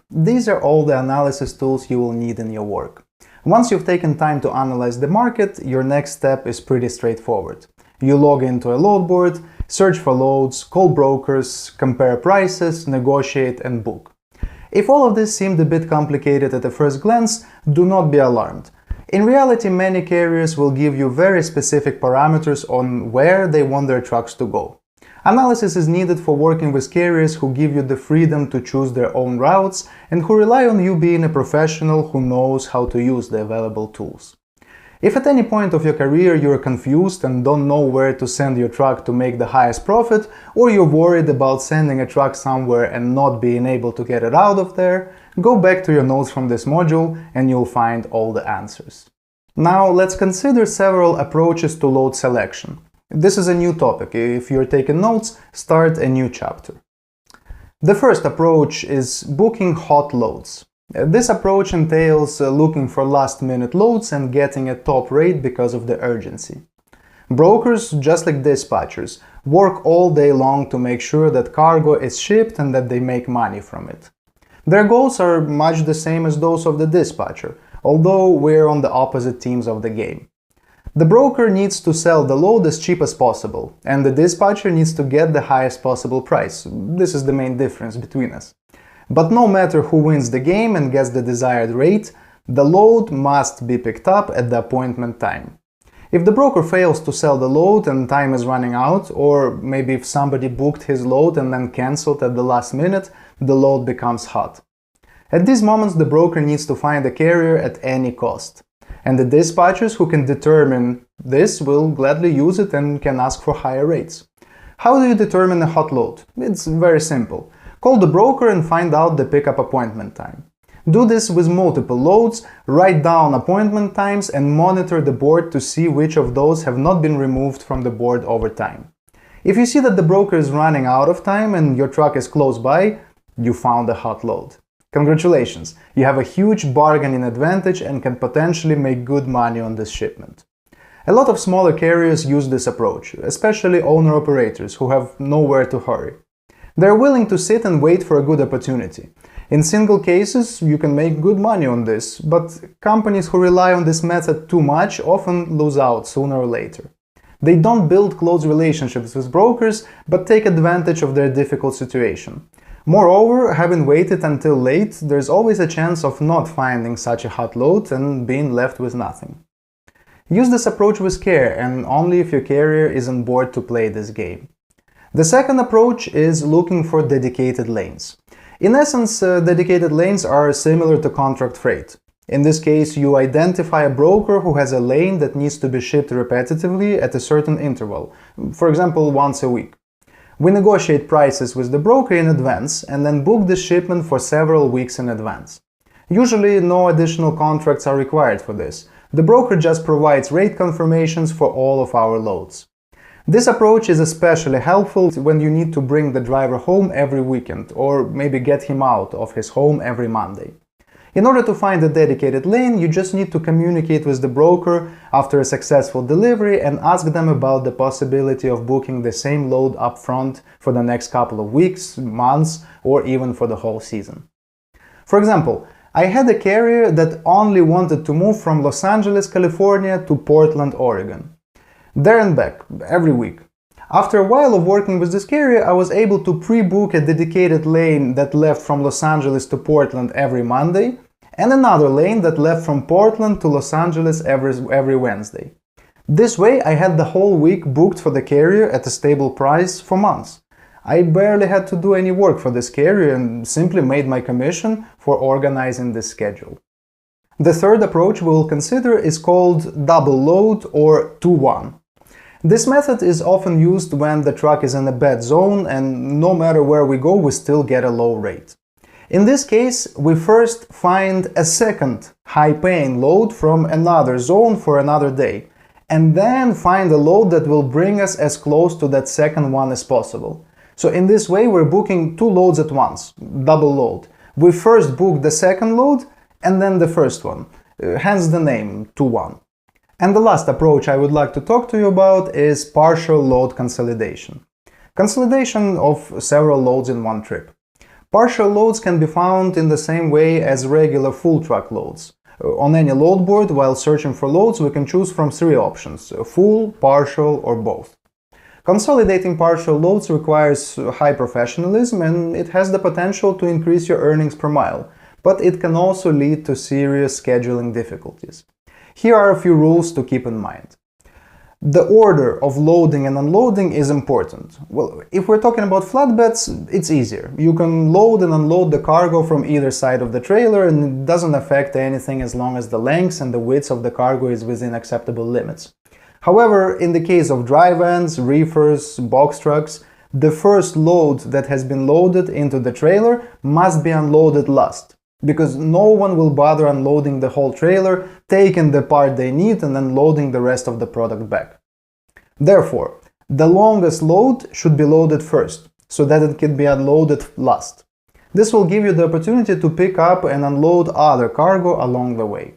These are all the analysis tools you will need in your work. Once you've taken time to analyze the market, your next step is pretty straightforward. You log into a load board, search for loads, call brokers, compare prices, negotiate and book. If all of this seemed a bit complicated at a first glance, do not be alarmed. In reality, many carriers will give you very specific parameters on where they want their trucks to go. Analysis is needed for working with carriers who give you the freedom to choose their own routes and who rely on you being a professional who knows how to use the available tools. If at any point of your career you're confused and don't know where to send your truck to make the highest profit, or you're worried about sending a truck somewhere and not being able to get it out of there, go back to your notes from this module and you'll find all the answers. Now let's consider several approaches to load selection. This is a new topic. If you're taking notes, start a new chapter. The first approach is booking hot loads. This approach entails looking for last-minute loads and getting a top rate because of the urgency. Brokers, just like dispatchers, work all day long to make sure that cargo is shipped and that they make money from it. Their goals are much the same as those of the dispatcher, although we're on the opposite teams of the game. The broker needs to sell the load as cheap as possible, and the dispatcher needs to get the highest possible price. This is the main difference between us. But no matter who wins the game and gets the desired rate, the load must be picked up at the appointment time. If the broker fails to sell the load and time is running out, or maybe if somebody booked his load and then cancelled at the last minute, the load becomes hot. At these moments, the broker needs to find a carrier at any cost. And the dispatchers who can determine this will gladly use it and can ask for higher rates. How do you determine a hot load? It's very simple. Call the broker and find out the pickup appointment time. Do this with multiple loads, write down appointment times and monitor the board to see which of those have not been removed from the board over time. If you see that the broker is running out of time and your truck is close by, you found a hot load. Congratulations, you have a huge bargaining advantage and can potentially make good money on this shipment. A lot of smaller carriers use this approach, especially owner-operators who have nowhere to hurry. They're willing to sit and wait for a good opportunity. In single cases, you can make good money on this, but companies who rely on this method too much often lose out sooner or later. They don't build close relationships with brokers, but take advantage of their difficult situation. Moreover, having waited until late, there's always a chance of not finding such a hot load and being left with nothing. Use this approach with care and only if your carrier is on board to play this game. The second approach is looking for dedicated lanes. In essence, dedicated lanes are similar to contract freight. In this case, you identify a broker who has a lane that needs to be shipped repetitively at a certain interval, for example, once a week. We negotiate prices with the broker in advance and then book the shipment for several weeks in advance. Usually, no additional contracts are required for this. The broker just provides rate confirmations for all of our loads. This approach is especially helpful when you need to bring the driver home every weekend or maybe get him out of his home every Monday. In order to find a dedicated lane, you just need to communicate with the broker after a successful delivery and ask them about the possibility of booking the same load up front for the next couple of weeks, months, or even for the whole season. For example, I had a carrier that only wanted to move from Los Angeles, California to Portland, Oregon. There and back, every week. After a while of working with this carrier, I was able to pre-book a dedicated lane that left from Los Angeles to Portland every Monday, and another lane that left from Portland to Los Angeles every Wednesday. This way, I had the whole week booked for the carrier at a stable price for months. I barely had to do any work for this carrier and simply made my commission for organizing this schedule. The third approach we will consider is called double load or 2-1. This method is often used when the truck is in a bad zone and no matter where we go, we still get a low rate. In this case, we first find a second high-paying load from another zone for another day, and then find a load that will bring us as close to that second one as possible. So in this way, we're booking two loads at once, double load. We first book the second load and then the first one, hence the name 2-1. And the last approach I would like to talk to you about is partial load consolidation. Consolidation of several loads in one trip. Partial loads can be found in the same way as regular full truck loads. On any load board, while searching for loads, we can choose from three options: full, partial, or both. Consolidating partial loads requires high professionalism and it has the potential to increase your earnings per mile, but it can also lead to serious scheduling difficulties. Here are a few rules to keep in mind. The order of loading and unloading is important. Well, if we're talking about flatbeds, it's easier. You can load and unload the cargo from either side of the trailer and it doesn't affect anything as long as the length and the width of the cargo is within acceptable limits. However, in the case of dry vans, reefers, box trucks, the first load that has been loaded into the trailer must be unloaded last, because no one will bother unloading the whole trailer, taking the part they need and then loading the rest of the product back. Therefore, the longest load should be loaded first, so that it can be unloaded last. This will give you the opportunity to pick up and unload other cargo along the way.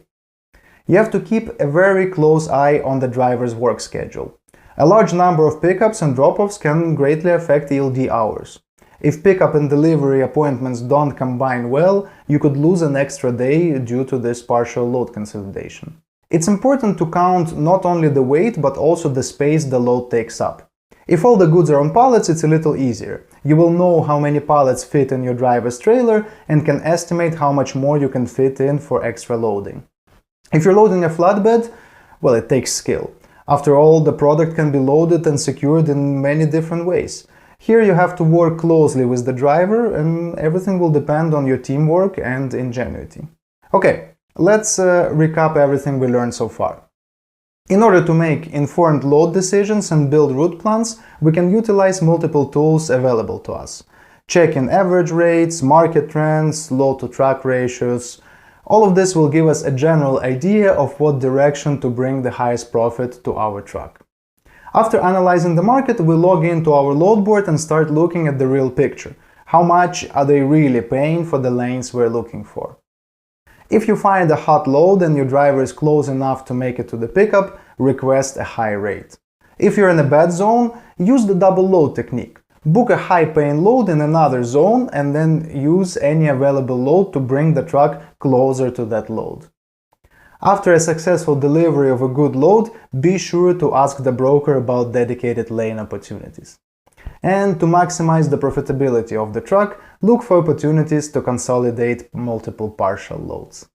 You have to keep a very close eye on the driver's work schedule. A large number of pickups and drop-offs can greatly affect ELD hours. If pickup and delivery appointments don't combine well, you could lose an extra day due to this partial load consolidation. It's important to count not only the weight but also the space the load takes up. If all the goods are on pallets, it's a little easier. You will know how many pallets fit in your driver's trailer and can estimate how much more you can fit in for extra loading. If you're loading a flatbed, well, it takes skill. After all, the product can be loaded and secured in many different ways. Here you have to work closely with the driver and everything will depend on your teamwork and ingenuity. Okay, let's recap everything we learned so far. In order to make informed load decisions and build route plans, we can utilize multiple tools available to us. Check-in average rates, market trends, load-to-truck ratios. All of this will give us a general idea of what direction to bring the highest profit to our truck. After analyzing the market, we log into our load board and start looking at the real picture. How much are they really paying for the lanes we're looking for? If you find a hot load and your driver is close enough to make it to the pickup, request a high rate. If you're in a bad zone, use the double load technique. Book a high-paying load in another zone and then use any available load to bring the truck closer to that load. After a successful delivery of a good load, be sure to ask the broker about dedicated lane opportunities. And to maximize the profitability of the truck, look for opportunities to consolidate multiple partial loads.